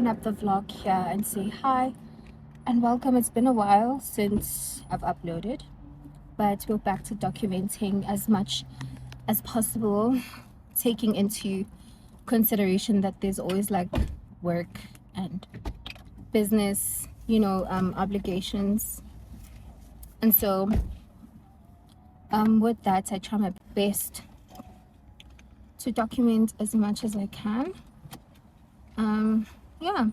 open up the vlog here and say hi and welcome. It's been a while since I've uploaded, but we're back to documenting as much as possible, taking into consideration that there's always like work and business, obligations. And so with that, I try my best to document as much as I can. Yeah,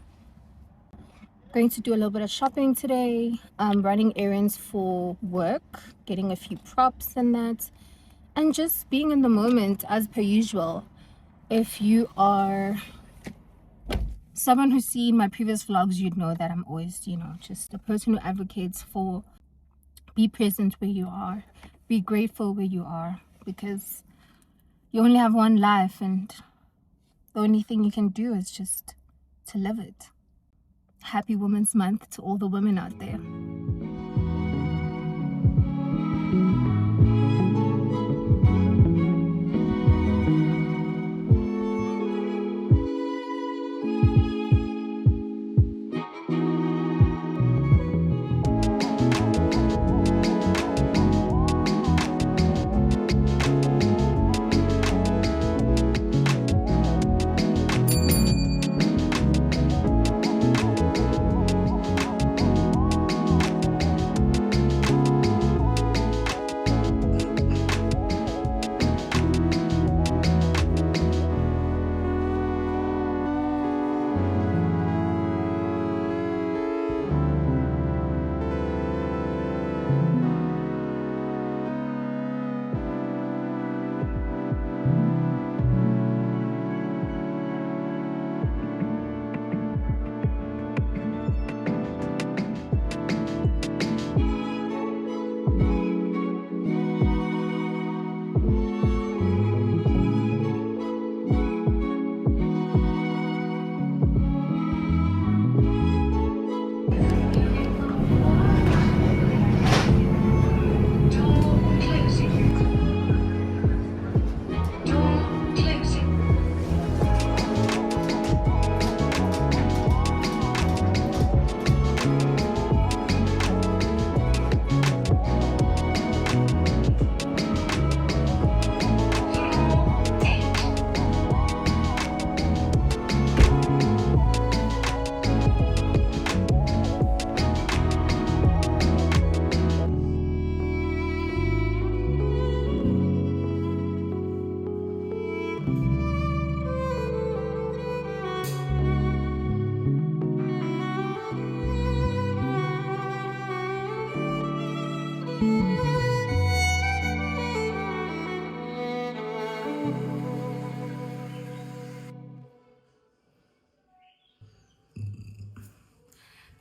going to do a little bit of shopping today, running errands for work, getting a few props and that, and just being in the moment as per usual. If you are someone who's seen my previous vlogs, you'd know that I'm always, just a person who advocates for be present where you are, be grateful where you are, because you only have one life and the only thing you can do is just to live it. Happy Women's Month to all the women out there.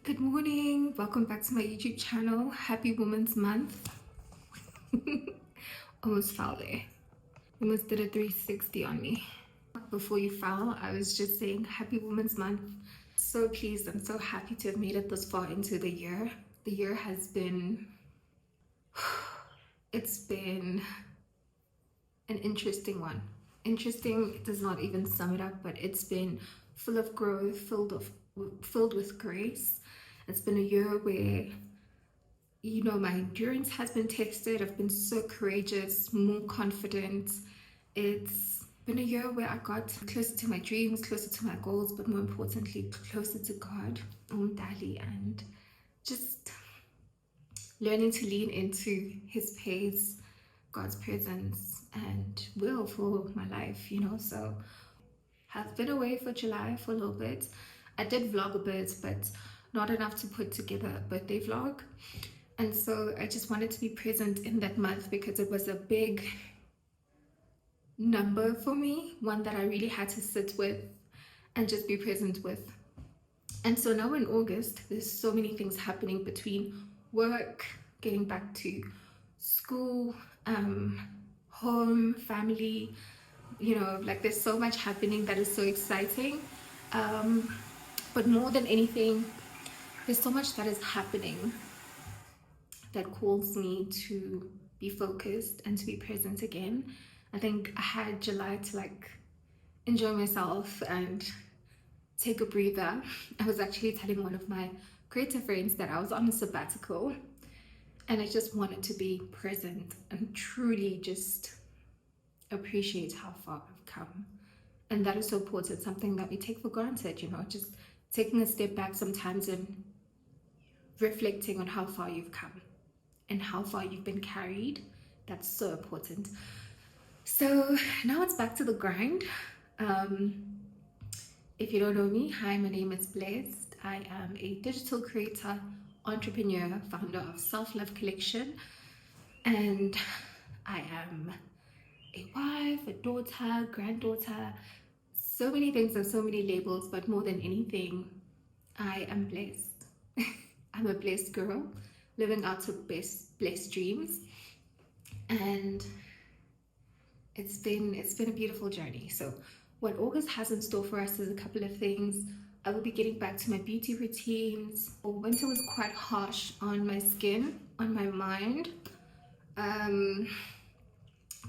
Good morning, welcome back to my YouTube channel. Happy Women's Month. Almost fell there. Almost did a 360 on me. Before you fell, I was just saying happy Women's Month. So pleased, I'm so happy to have made it this far into the year. The year has been, it's been an interesting one. Interesting does not even sum it up, but it's been full of growth, filled with grace. It's been a year where, my endurance has been tested. I've been so courageous, more confident. It's been a year where I got closer to my dreams, closer to my goals, but more importantly, closer to God, Dali, and just learning to lean into His pace, God's presence, and will for my life, So have been away for July for a little bit. I did vlog a bit, but not enough to put together a birthday vlog. And so I just wanted to be present in that month because it was a big number for me, one that I really had to sit with and just be present with. And so now in August, there's so many things happening between work, getting back to school, home, family, there's so much happening that is so exciting. But more than anything, there's so much that is happening that calls me to be focused and to be present again. I think I had July to enjoy myself and take a breather. I was actually telling one of my creative friends that I was on a sabbatical and I just wanted to be present and truly just appreciate how far I've come. And that is so important, something that we take for granted, just taking a step back sometimes and reflecting on how far you've come and how far you've been carried. That's so important. So now it's back to the grind. If you don't know me, hi, my name is Blessed. I am a digital creator, entrepreneur, founder of Self Love Collection, and I am a wife, a daughter, granddaughter, so many things and so many labels, but more than anything, I am blessed. I'm a blessed girl living out of blessed dreams, and it's been a beautiful journey. So what August has in store for us is a couple of things. I will be getting back to my beauty routines. Winter was quite harsh on my skin, on my mind,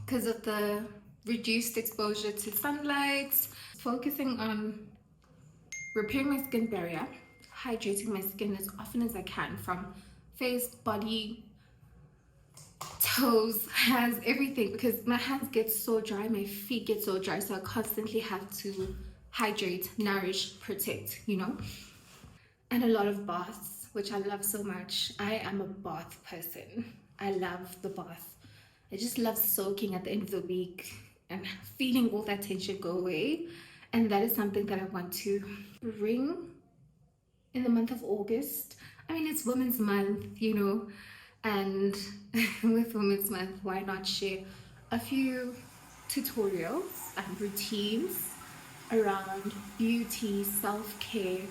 because of the reduced exposure to sunlight. Focusing on repairing my skin barrier, hydrating my skin as often as I can, from face, body, toes, hands, everything, because my hands get so dry, my feet get so dry, so I constantly have to hydrate, nourish, protect. And a lot of baths, which I love so much. I am a bath person. I love the bath. I just love soaking at the end of the week and feeling all that tension go away. And that is something that I want to bring in the month of August. I mean, it's Women's Month, and with Women's Month, why not share a few tutorials and routines around beauty, self-care,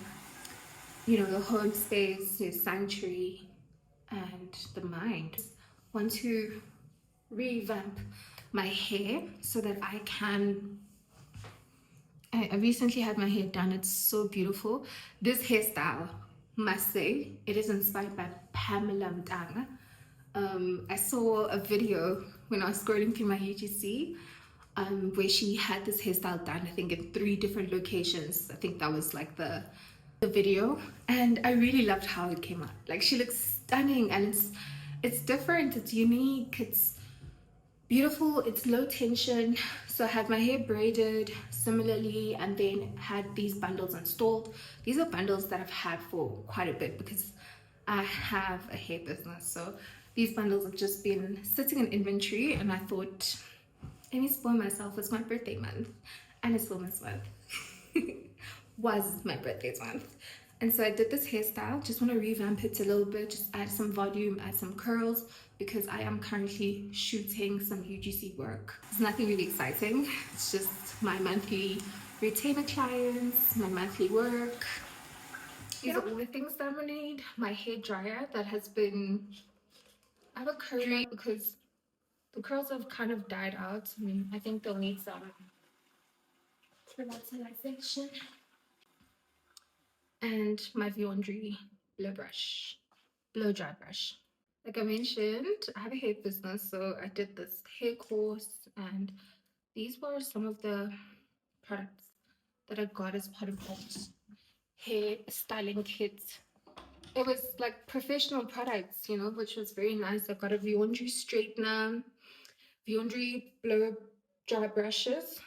the home space, the sanctuary, and the mind. Want to revamp my hair so that I recently had my hair done. It's so beautiful. This hairstyle, must say, it is inspired by Pamela Mdanga. I saw a video when I was scrolling through my UGC, where she had this hairstyle done, I think in 3 different locations. I think that was like the video, and I really loved how it came out. Like, she looks stunning, and it's different, it's unique, it's beautiful, it's low tension. So I had my hair braided similarly, and then had these bundles installed. These are bundles that I've had for quite a bit because I have a hair business. So these bundles have just been sitting in inventory, and I thought, let me spoil myself. It's my birthday month, and it's Women's Month. Was my birthday month. And so I did this hairstyle. Just want to revamp it a little bit, just add some volume, add some curls, because I am currently shooting some UGC work. It's nothing really exciting. It's just my monthly retainer clients, my monthly work. These are all the things that I'm gonna need. My hair dryer that has been, I have a curly because the curls have kind of died out. I think they'll need some revitalization. And my Viondry blow dry brush. Like I mentioned, I have a hair business, so I did this hair course, and these were some of the products that I got as part of that hair styling kit. It was like professional products, which was very nice. I got a Viondry straightener, Viondry blow dry brushes,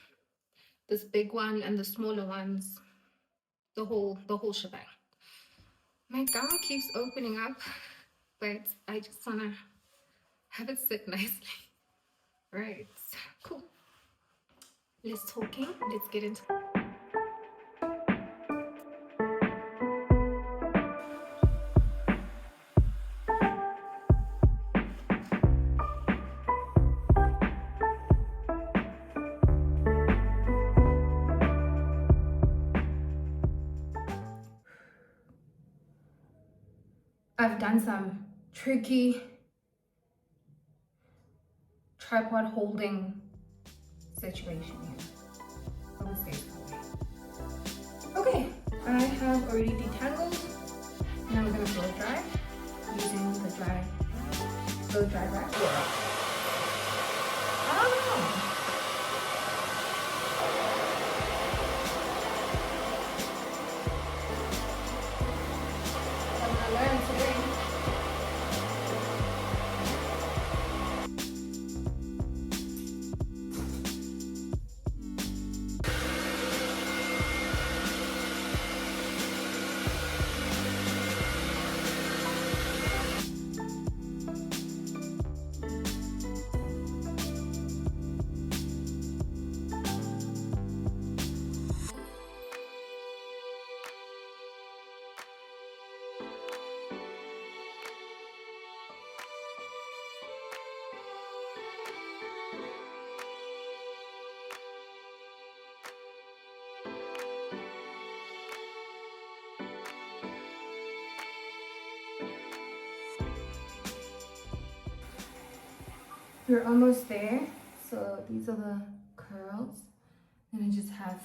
this big one and the smaller ones, the whole shebang. My gown keeps opening up, but I just want to have it sit nicely. Right, cool. Less talking, let's get into it. I've done some tricky tripod holding situation here. I would say so. Okay, I have already detangled. Now we're gonna blow dry using the blow dry brush. I don't know. We're almost there. So these are the curls, and I just have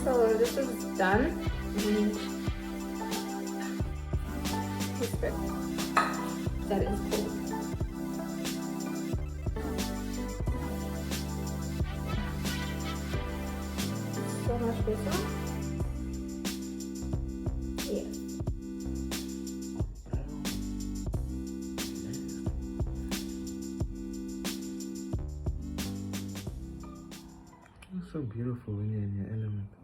so this is done, and that is cool. So much better. Yes. It's so beautiful when you're in your element.